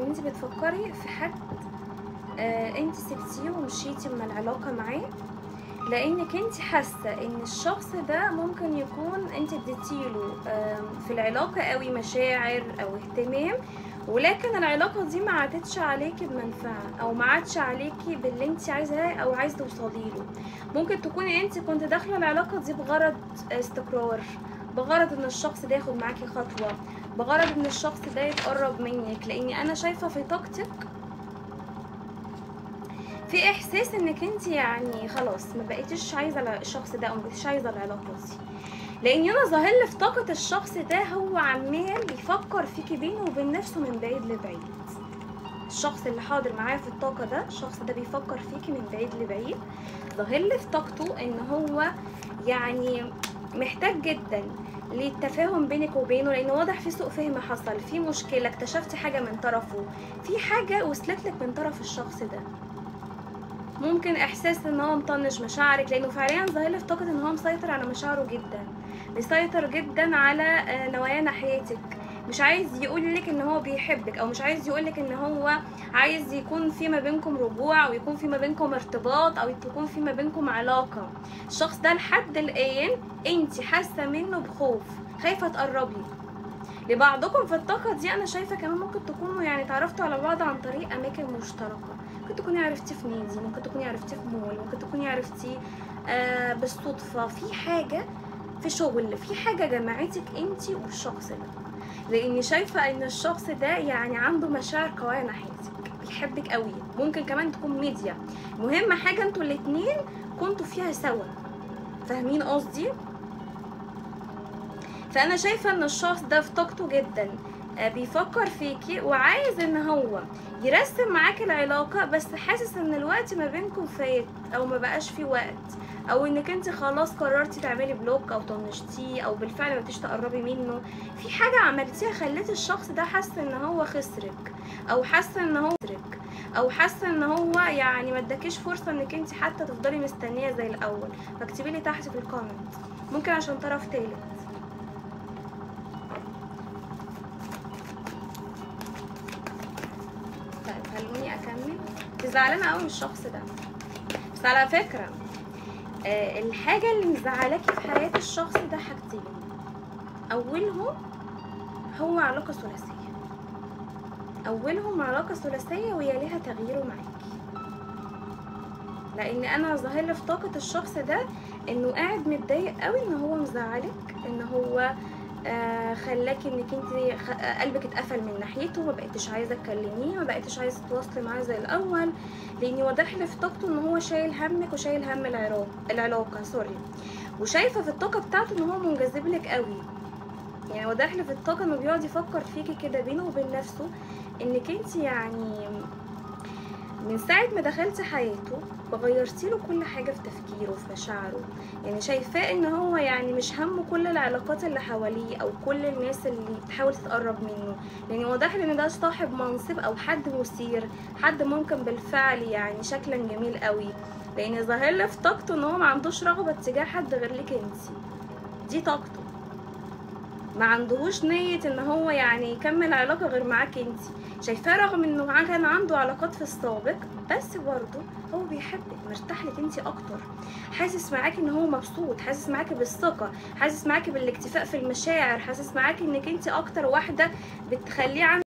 انت بتفكري في حد انت سبتيه ومشيتي من العلاقة معاه لانك انت حاسة ان الشخص ده ممكن يكون انت اديتيله في العلاقة قوي مشاعر او اهتمام، ولكن العلاقة دي ما عادتش عليكي بمنفعة او ما عادش عليكي باللي انت عايزاه او عايز توصلي له. ممكن تكوني انت كنت داخلة العلاقة دي بغرض استقرار، بغرض ان الشخص ده ياخد معاكي خطوة، بغرض ان الشخص ده يتقرب منك، لاني انا شايفة في طاقتك في احساس انك انت يعني خلاص ما بقيتيش عايزه الشخص ده او ما بقيتيش عايزه العلاقه دي، لان انا ظاهر لي في طاقه الشخص ده هو عمال يفكر فيكي بينه وبين نفسه من بعيد لبعيد. الشخص اللي حاضر معايا في الطاقه ده، الشخص ده بيفكر فيكي من بعيد لبعيد. ظاهر لي في طاقته ان هو يعني محتاج جدا للتفاهم بينك وبينه، لان واضح في سوء فهم حصل، في مشكله، اكتشفتي حاجه من طرفه، في حاجه وصلت لك من طرف الشخص ده. ممكن احساس ان هو مطنش مشاعرك، لانه فعليا ظاهر لي في طاقه ان هو مسيطر على مشاعره جدا، بيسيطر جدا على نوايا ناحيتك، مش عايز يقولك ان هو بيحبك، او مش عايز يقولك ان هو عايز يكون في ما بينكم رجوع، او يكون في ما بينكم ارتباط، او يكون في ما بينكم علاقه. الشخص ده لحد الان انت حاسه منه بخوف، خايفه تقربي. لبعضكم في الطاقه دي انا شايفه كمان ممكن تكونوا يعني اتعرفتوا على بعض عن طريق اماكن مشتركه، ممكن تكوني عرفتيه في نادي، ممكن تكوني عرفتيه في مول، ممكن تكوني عرفتيه بالصدفه في حاجه، في شغل، في حاجه جمعتك انتي والشخص ده، لاني شايفه ان الشخص ده يعني عنده مشاعر قويه ناحيتك، بيحبك قوي. ممكن كمان تكون ميديا، مهم حاجه انتوا الاتنين كنتوا فيها سوا، فاهمين قصدي؟ فانا شايفه ان الشخص ده في طاقته جدا بيفكر فيكي وعايز ان هو يرسم معاكي العلاقه، بس حاسس ان الوقت ما بينكم فات او ما بقاش في وقت، او انك انت خلاص قررتي تعملي بلوك او طنشتيه، او بالفعل ما بقيتيش تقربي منه. في حاجه عملتيها خلت الشخص ده حاسس ان هو خسرك، او حاسه ان هو خسرك، او حاسه ان هو يعني ما اداكيش فرصه انك انت حتى تفضلي مستنيه زي الاول. فاكتبي لي تحت في الكومنت، ممكن عشان طرف تالت. خلوني اكمل. زعلانه قوي من الشخص ده، بس على فكره الحاجه اللي مزعلاكي في حياه الشخص ده حاجتين، اولهم هو علاقه ثلاثيه، اولهم علاقه ثلاثيه ويليها تغييره معاكي، لان انا ظاهر لي في طاقه الشخص ده انه قاعد متضايق قوي، ان هو مزعلك، ان هو خلاكي انك انت قلبك اتقفل من ناحيته، ما بقيتش عايزه تكلميه، ما بقيتش عايزه تتواصلي معاه زي الاول، لاني واضح لي في طاقته ان هو شايل همك وشايل هم العلاقه وشايفه في الطاقه بتاعته ان هو منجذب لك قوي. يعني واضح لي في الطاقه انه بيقعد يفكر فيكي كده بينه وبين نفسه، انك انت يعني من ساعة ما دخلت حياته غيرتي له كل حاجة في تفكيره وفي مشاعره. يعني شايفاه ان هو يعني مش همه كل العلاقات اللي حواليه او كل الناس اللي بتحاول تتقرب منه، يعني واضح لي ان ده صاحب منصب او حد مثير، حد ممكن بالفعل يعني شكلا جميل قوي، لان ظاهر لي في طاقته ان هو ما عندوش رغبة تجاه حد غير لك انتي. دي طاقته، ما عندهوش نية ان هو يعني يكمل علاقة غير معاك انتي. شايفاه رغم انه كان عنده علاقات في السابق، بس برضه هو بيحبك، مرتاح لك انتي اكتر، حاسس معاكي ان هو مبسوط، حاسس معاكي بالثقة، حاسس معاكي بالاكتفاء في المشاعر، حاسس معاكي انك انتي اكتر واحدة بتخليه